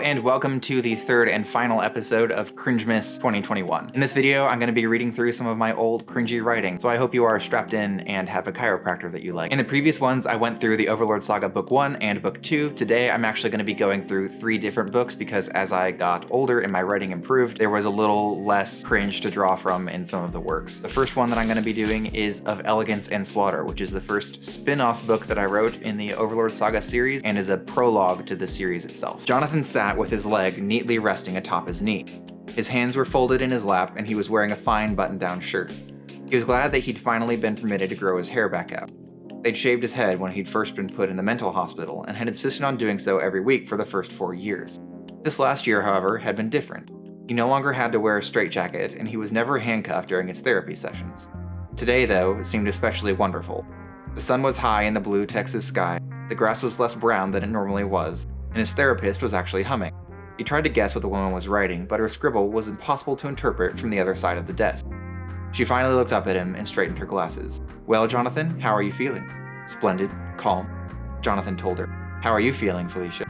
and welcome to the third and final episode of Cringemas 2021. In this video, I'm going to be reading through some of my old cringy writing, so I hope you are strapped in and have a chiropractor that you like. In the previous ones, I went through the Overlord Saga Book 1 and Book 2. Today, I'm actually going to be going through 3 different books because as I got older and my writing improved, there was a little less cringe to draw from in some of the works. The first one that I'm going to be doing is of Elegance and Slaughter, which is the first spin-off book that I wrote in the Overlord Saga series and is a prologue to the series itself. Jonathan sat with his leg neatly resting atop his knee. His hands were folded in his lap and he was wearing a fine button-down shirt. He was glad that he'd finally been permitted to grow his hair back out. They'd shaved his head when he'd first been put in the mental hospital and had insisted on doing so every week for the first 4 years. This last year, however, had been different. He no longer had to wear a straitjacket and he was never handcuffed during his therapy sessions. Today, though, seemed especially wonderful. The sun was high in the blue Texas sky, the grass was less brown than it normally was, and his therapist was actually humming. He tried to guess what the woman was writing, but her scribble was impossible to interpret from the other side of the desk. She finally looked up at him and straightened her glasses. "Well, Jonathan, how are you feeling?" "Splendid. Calm." Jonathan told her. "How are you feeling, Felicia?"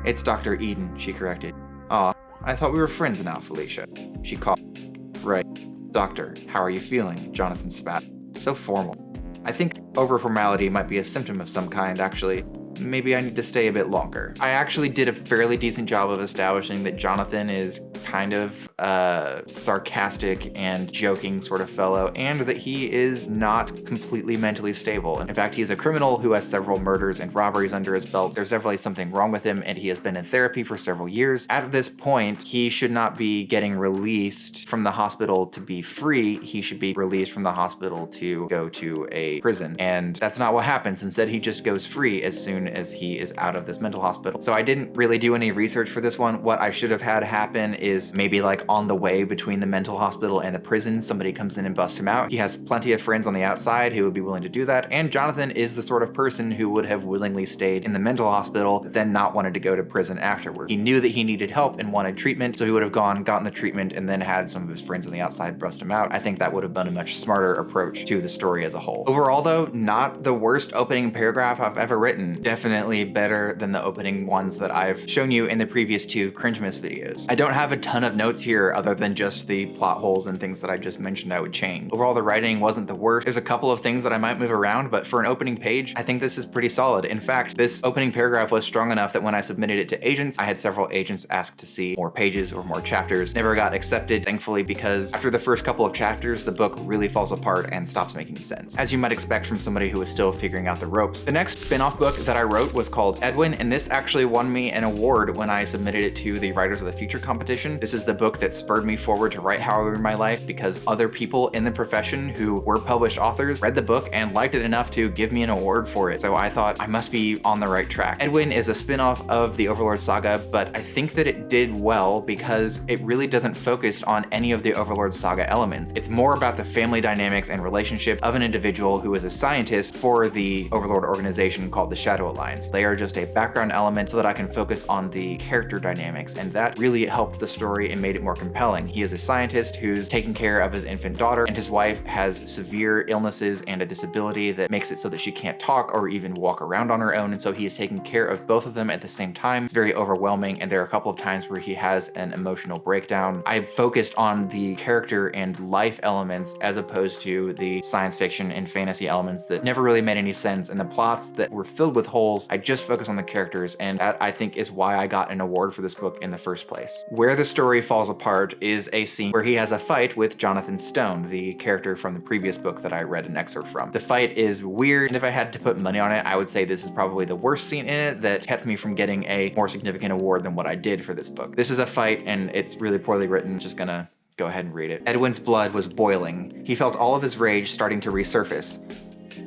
"It's Dr. Eden," she corrected. "Aw, I thought we were friends now, Felicia." She coughed. "Right. Doctor, how are you feeling?" Jonathan spat. So formal. "I think over-formality might be a symptom of some kind, actually. Maybe I need to stay a bit longer." I actually did a fairly decent job of establishing that Jonathan is kind of a sarcastic and joking sort of fellow, and that he is not completely mentally stable. In fact, he is a criminal who has several murders and robberies under his belt. There's definitely something wrong with him, and he has been in therapy for several years. At this point, he should not be getting released from the hospital to be free. He should be released from the hospital to go to a prison, and that's not what happens. Instead, he just goes free as soon as he is out of this mental hospital. So I didn't really do any research for this one. What I should have had happen is maybe like on the way between the mental hospital and the prison, somebody comes in and busts him out. He has plenty of friends on the outside who would be willing to do that, and Jonathan is the sort of person who would have willingly stayed in the mental hospital, but then not wanted to go to prison afterward. He knew that he needed help and wanted treatment, so he would have gotten the treatment, and then had some of his friends on the outside bust him out. I think that would have been a much smarter approach to the story as a whole. Overall though, not the worst opening paragraph I've ever written. Definitely better than the opening ones that I've shown you in the previous 2 Cringemas videos. I don't have a ton of notes here other than just the plot holes and things that I just mentioned I would change. Overall, the writing wasn't the worst. There's a couple of things that I might move around, but for an opening page, I think this is pretty solid. In fact, this opening paragraph was strong enough that when I submitted it to agents, I had several agents ask to see more pages or more chapters. Never got accepted, thankfully, because after the first couple of chapters, the book really falls apart and stops making sense, as you might expect from somebody who is still figuring out the ropes. The next spin-off book that I wrote was called Edwin, and this actually won me an award when I submitted it to the Writers of the Future competition. This is the book that spurred me forward to write however in my life because other people in the profession who were published authors read the book and liked it enough to give me an award for it. So I thought I must be on the right track. Edwin is a spin-off of the Overlord Saga, but I think that it did well because it really doesn't focus on any of the Overlord Saga elements. It's more about the family dynamics and relationship of an individual who is a scientist for the Overlord organization called the Shadow Alliance. They are just a background element so that I can focus on the character dynamics, and that really helped the story and made it more compelling. He is a scientist who's taking care of his infant daughter, and his wife has severe illnesses and a disability that makes it so that she can't talk or even walk around on her own, and so he is taking care of both of them at the same time. It's very overwhelming, and there are a couple of times where he has an emotional breakdown. I focused on the character and life elements as opposed to the science fiction and fantasy elements that never really made any sense, and the plots that were filled with holes. I just focused on the characters, and that I think is why I got an award for this book in the first place. Where the story falls apart is a scene where he has a fight with Jonathan Stone, the character from the previous book that I read an excerpt from. The fight is weird, and if I had to put money on it, I would say this is probably the worst scene in it that kept me from getting a more significant award than what I did for this book. This is a fight, and it's really poorly written. Just gonna go ahead and read it. Edwin's blood was boiling. He felt all of his rage starting to resurface.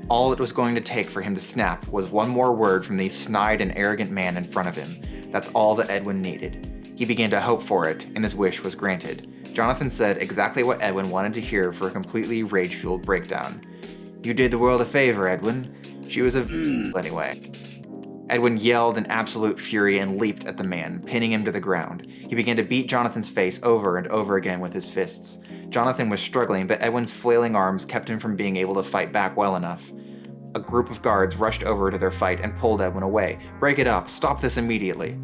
All it was going to take for him to snap was one more word from the snide and arrogant man in front of him. That's all that Edwin needed. He began to hope for it, and his wish was granted. Jonathan said exactly what Edwin wanted to hear for a completely rage-fueled breakdown. "You did the world a favor, Edwin. She was anyway." Edwin yelled in absolute fury and leaped at the man, pinning him to the ground. He began to beat Jonathan's face over and over again with his fists. Jonathan was struggling, but Edwin's flailing arms kept him from being able to fight back well enough. A group of guards rushed over to their fight and pulled Edwin away. "Break it up! Stop this immediately!"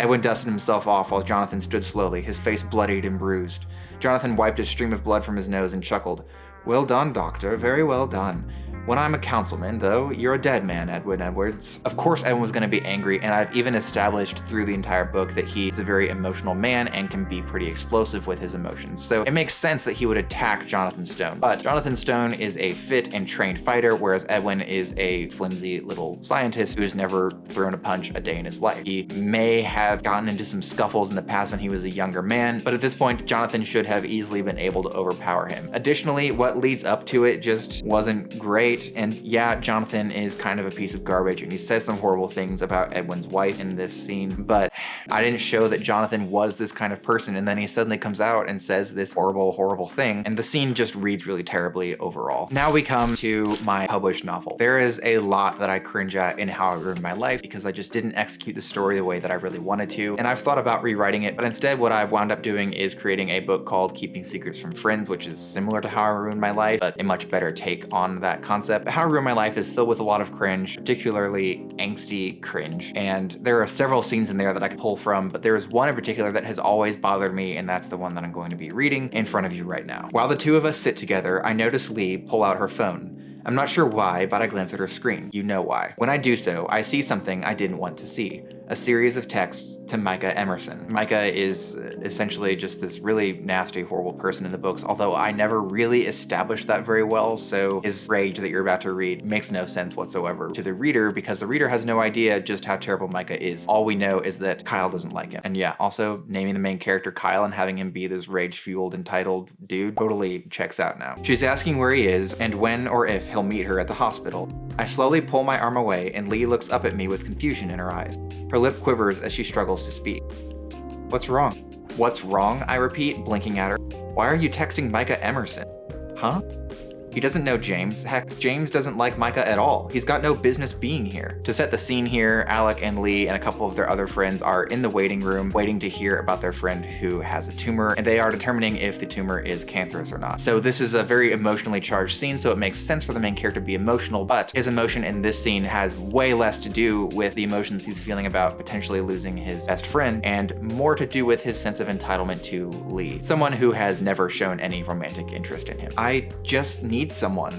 Edwin dusted himself off while Jonathan stood slowly, his face bloodied and bruised. Jonathan wiped a stream of blood from his nose and chuckled. Well done, Doctor. Very well done. When I'm a councilman, though, you're a dead man, Edwin Edwards. Of course Edwin was going to be angry, and I've even established through the entire book that he's a very emotional man and can be pretty explosive with his emotions. So it makes sense that he would attack Jonathan Stone. But Jonathan Stone is a fit and trained fighter, whereas Edwin is a flimsy little scientist who's never thrown a punch a day in his life. He may have gotten into some scuffles in the past when he was a younger man, but at this point, Jonathan should have easily been able to overpower him. Additionally, what leads up to it just wasn't great. And yeah, Jonathan is kind of a piece of garbage and he says some horrible things about Edwin's wife in this scene, but I didn't show that Jonathan was this kind of person, and then he suddenly comes out and says this horrible thing, and the scene just reads really terribly overall. Now we come to my published novel. There is a lot that I cringe at in How I Ruined My Life because I just didn't execute the story the way that I really wanted to, and I've thought about rewriting it, but instead what I've wound up doing is creating a book called Keeping Secrets from Friends, which is similar to How I Ruined My Life, but a much better take on that concept. How I Ruined My Life is filled with a lot of cringe, particularly angsty cringe, and there are several scenes in there that I could pull from, but there is one in particular that has always bothered me, and that's the one that I'm going to be reading in front of you right now. While the two of us sit together, I notice Lee pull out her phone. I'm not sure why, but I glance at her screen. You know why. When I do so, I see something I didn't want to see. A series of texts to Micah Emerson. Micah is essentially just this really nasty, horrible person in the books, although I never really established that very well, so his rage that you're about to read makes no sense whatsoever to the reader because the reader has no idea just how terrible Micah is. All we know is that Kyle doesn't like him. And yeah, also naming the main character Kyle and having him be this rage-fueled, entitled dude totally checks out now. She's asking where he is and when or if he'll meet her at the hospital. I slowly pull my arm away and Lee looks up at me with confusion in her eyes. Her lip quivers as she struggles to speak. What's wrong? What's wrong? I repeat, blinking at her. Why are you texting Micah Emerson? Huh? He doesn't know James. Heck, James doesn't like Micah at all. He's got no business being here. To set the scene here, Alec and Lee and a couple of their other friends are in the waiting room waiting to hear about their friend who has a tumor, and they are determining if the tumor is cancerous or not. So this is a very emotionally charged scene, so it makes sense for the main character to be emotional, but his emotion in this scene has way less to do with the emotions he's feeling about potentially losing his best friend, and more to do with his sense of entitlement to Lee, someone who has never shown any romantic interest in him. I just need someone.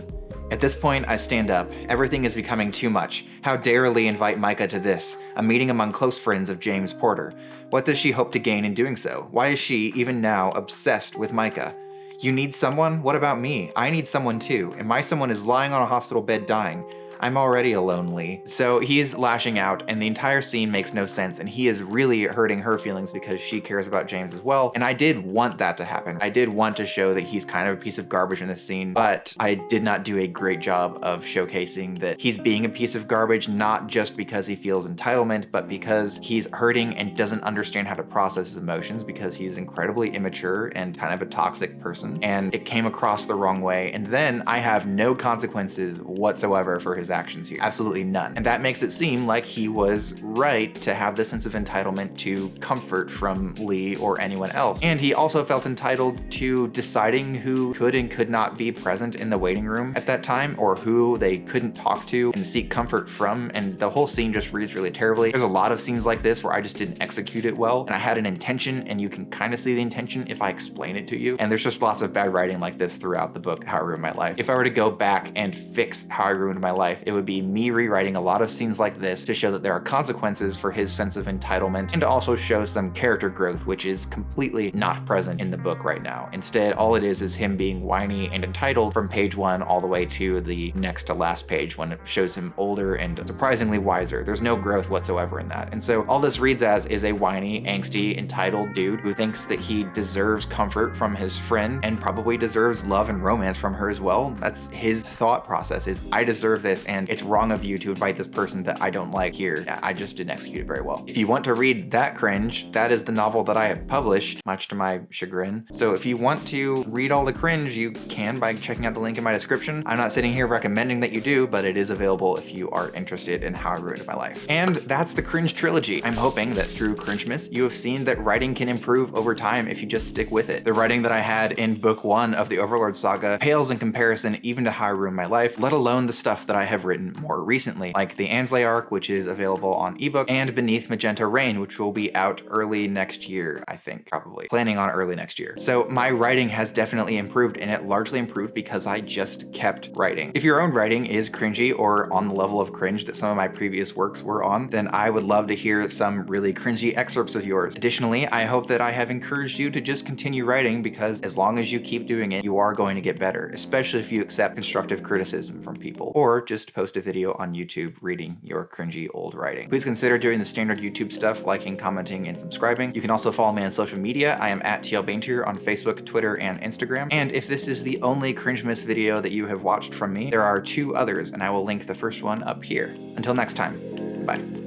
At this point, I stand up. Everything is becoming too much. How dare Lee invite Micah to this, a meeting among close friends of James Porter? What does she hope to gain in doing so? Why is she, even now, obsessed with Micah? You need someone? What about me? I need someone too, and my someone is lying on a hospital bed dying. I'm already alone, Lee. So he's lashing out, and the entire scene makes no sense, and he is really hurting her feelings because she cares about James as well, and I did want that to happen. I did want to show that he's kind of a piece of garbage in this scene, but I did not do a great job of showcasing that he's being a piece of garbage, not just because he feels entitlement, but because he's hurting and doesn't understand how to process his emotions because he's incredibly immature and kind of a toxic person, and it came across the wrong way, and then I have no consequences whatsoever for his actions here. Absolutely none. And that makes it seem like he was right to have this sense of entitlement to comfort from Lee or anyone else. And he also felt entitled to deciding who could and could not be present in the waiting room at that time, or who they couldn't talk to and seek comfort from. And the whole scene just reads really terribly. There's a lot of scenes like this where I just didn't execute it well, and I had an intention, and you can kind of see the intention if I explain it to you. And there's just lots of bad writing like this throughout the book, How I Ruined My Life. If I were to go back and fix How I Ruined My Life, it would be me rewriting a lot of scenes like this to show that there are consequences for his sense of entitlement, and to also show some character growth, which is completely not present in the book right now. Instead, all it is him being whiny and entitled from page 1 all the way to the next to last page, when it shows him older and surprisingly wiser. There's no growth whatsoever in that. And so all this reads as is a whiny, angsty, entitled dude who thinks that he deserves comfort from his friend and probably deserves love and romance from her as well. That's his thought process, is I deserve this, and it's wrong of you to invite this person that I don't like here. Yeah, I just didn't execute it very well. If you want to read that cringe, that is the novel that I have published, much to my chagrin. So if you want to read all the cringe, you can by checking out the link in my description. I'm not sitting here recommending that you do, but it is available if you are interested in How I Ruined My Life. And that's the Cringe trilogy. I'm hoping that through Cringemas, you have seen that writing can improve over time if you just stick with it. The writing that I had in book 1 of the Overlord Saga pales in comparison even to How I Ruined My Life, let alone the stuff that I have have written more recently, like the Ansley arc, which is available on ebook, and Beneath Magenta Rain, which will be out early next year, I think, probably. Planning on early next year. So my writing has definitely improved, and it largely improved because I just kept writing. If your own writing is cringy or on the level of cringe that some of my previous works were on, then I would love to hear some really cringy excerpts of yours. Additionally, I hope that I have encouraged you to just continue writing, because as long as you keep doing it, you are going to get better, especially if you accept constructive criticism from people, or just post a video on YouTube reading your cringy old writing. Please consider doing the standard YouTube stuff, liking, commenting, and subscribing. You can also follow me on social media. I am at @TLBaintier on Facebook, Twitter, and Instagram. And if this is the only Cringemas video that you have watched from me, there are 2 others, and I will link the first one up here. Until next time, bye.